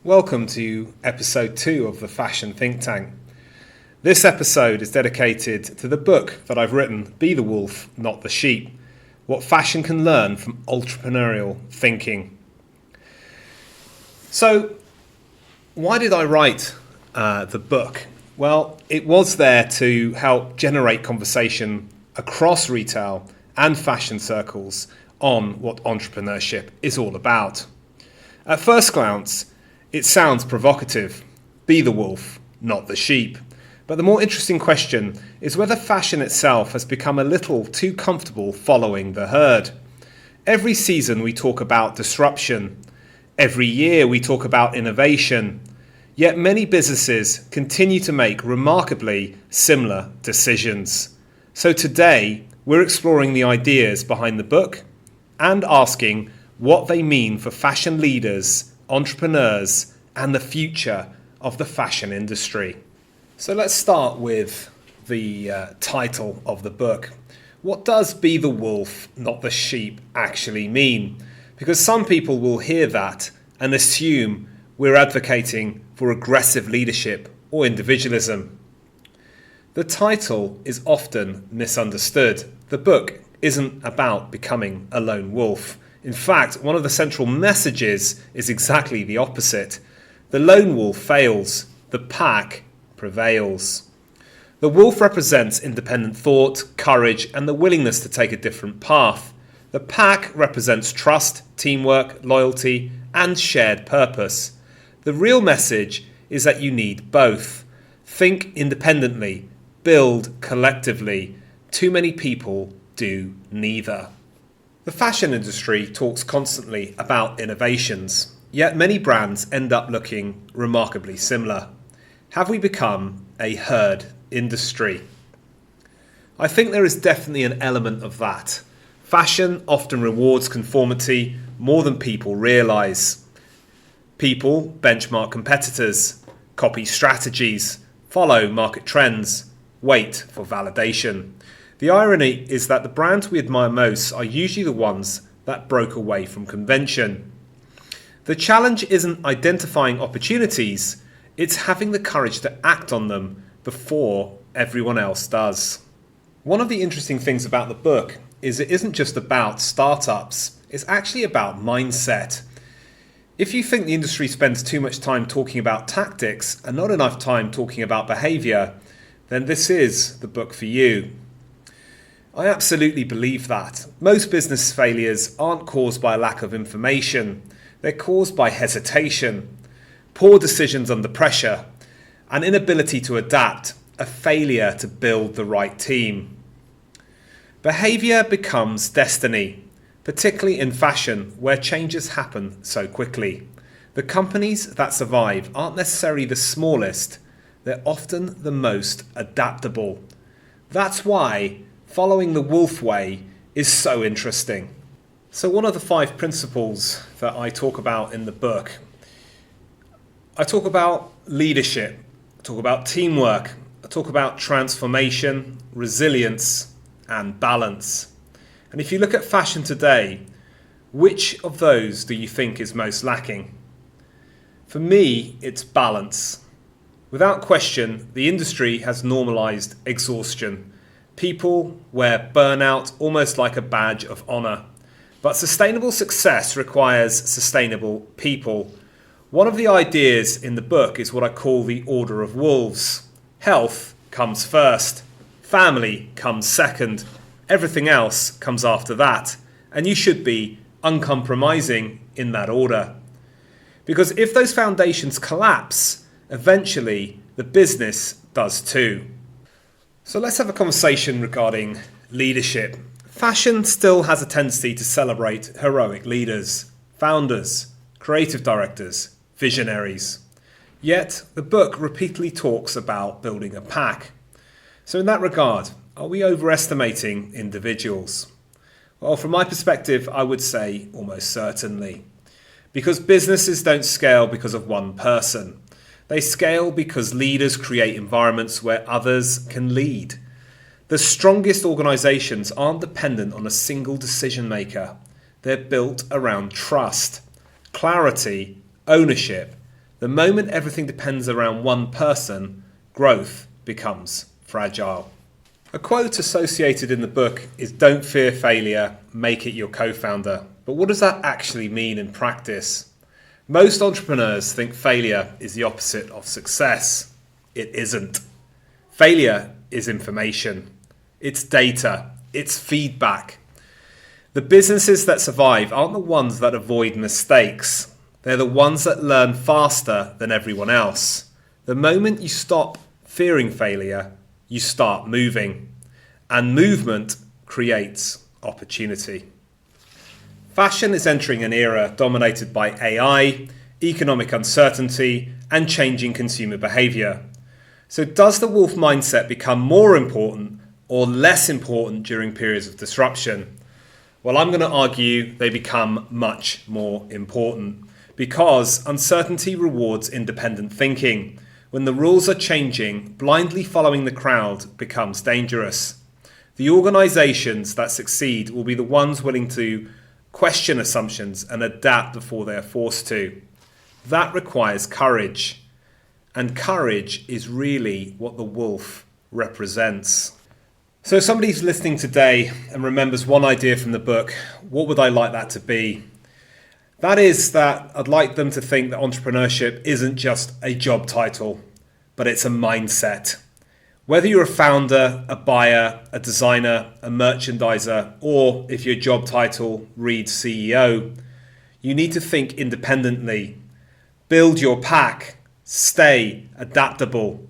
Welcome to episode 2 of the Fashion Think Tank. This episode is dedicated to the book that I've written, Be the Wolf, Not the Sheep, What Fashion Can Learn from Entrepreneurial Thinking. So, why did I write the book? Well, it was there to help generate conversation across retail and fashion circles on what entrepreneurship is all about. At first glance, it sounds provocative. Be the wolf, not the sheep. But the more interesting question is whether fashion itself has become a little too comfortable following the herd. Every season we talk about disruption. Every year we talk about innovation. Yet many businesses continue to make remarkably similar decisions. So today we're exploring the ideas behind the book and asking what they mean for fashion leaders, entrepreneurs, and the future of the fashion industry. So let's start with the title of the book. What does be the wolf, not the sheep actually mean? Because some people will hear that and assume we're advocating for aggressive leadership or individualism. The title is often misunderstood. The book isn't about becoming a lone wolf. In fact, one of the central messages is exactly the opposite. The lone wolf fails, the pack prevails. The wolf represents independent thought, courage, and the willingness to take a different path. The pack represents trust, teamwork, loyalty, and shared purpose. The real message is that you need both. Think independently, build collectively. Too many people do neither. The fashion industry talks constantly about innovations, yet many brands end up looking remarkably similar. Have we become a herd industry? I think there is definitely an element of that. Fashion often rewards conformity more than people realise. People benchmark competitors, copy strategies, follow market trends, wait for validation. The irony is that the brands we admire most are usually the ones that broke away from convention. The challenge isn't identifying opportunities, it's having the courage to act on them before everyone else does. One of the interesting things about the book is it isn't just about startups, it's actually about mindset. If you think the industry spends too much time talking about tactics and not enough time talking about behaviour, then this is the book for you. I absolutely believe that. Most business failures aren't caused by a lack of information. They're caused by hesitation, poor decisions under pressure, an inability to adapt, a failure to build the right team. Behaviour becomes destiny, particularly in fashion where changes happen so quickly. The companies that survive aren't necessarily the smallest, they're often the most adaptable. That's why following the wolf way is so interesting. So one of the 5 principles that I talk about in the book, I talk about leadership, I talk about teamwork, I talk about transformation, resilience, and balance. And if you look at fashion today, which of those do you think is most lacking? For me, it's balance. Without question, the industry has normalized exhaustion. People wear burnout almost like a badge of honor. But sustainable success requires sustainable people. One of the ideas in the book is what I call the order of wolves. Health comes first. Family comes second. Everything else comes after that. And you should be uncompromising in that order. Because if those foundations collapse, eventually the business does too. So let's have a conversation regarding leadership. Fashion still has a tendency to celebrate heroic leaders, founders, creative directors, visionaries. Yet the book repeatedly talks about building a pack. So in that regard, are we overestimating individuals? Well, from my perspective, I would say almost certainly. Because businesses don't scale because of one person. They scale because leaders create environments where others can lead. The strongest organizations aren't dependent on a single decision maker. They're built around trust, clarity, ownership, The moment everything depends around one person, growth becomes fragile. A quote associated in the book is "Don't fear failure, make it your co-founder." But what does that actually mean in practice? Most entrepreneurs think failure is the opposite of success. It isn't. Failure is information. It's data. It's feedback. The businesses that survive aren't the ones that avoid mistakes. They're the ones that learn faster than everyone else. The moment you stop fearing failure, you start moving. And movement creates opportunity. Fashion is entering an era dominated by AI, economic uncertainty, and changing consumer behavior. So does the wolf mindset become more important or less important during periods of disruption? Well, I'm going to argue they become much more important because uncertainty rewards independent thinking. When the rules are changing, blindly following the crowd becomes dangerous. The organizations that succeed will be the ones willing to question assumptions and adapt before they are forced to. That requires courage. And courage is really what the wolf represents. So if somebody's listening today and remembers one idea from the book, what would I like that to be? That is that I'd like them to think that entrepreneurship isn't just a job title, but it's a mindset. Whether you're a founder, a buyer, a designer, a merchandiser, or if your job title reads CEO, you need to think independently. Build your pack, stay adaptable,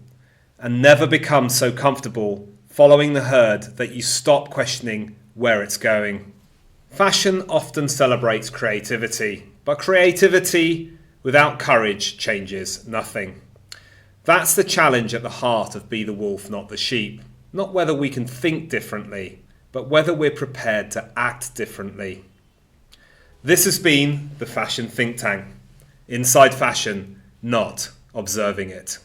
and never become so comfortable following the herd that you stop questioning where it's going. Fashion often celebrates creativity, but creativity without courage changes nothing. That's the challenge at the heart of Be the Wolf, Not the Sheep. Not whether we can think differently, but whether we're prepared to act differently. This has been the Fashion Think Tank. Inside fashion, not observing it.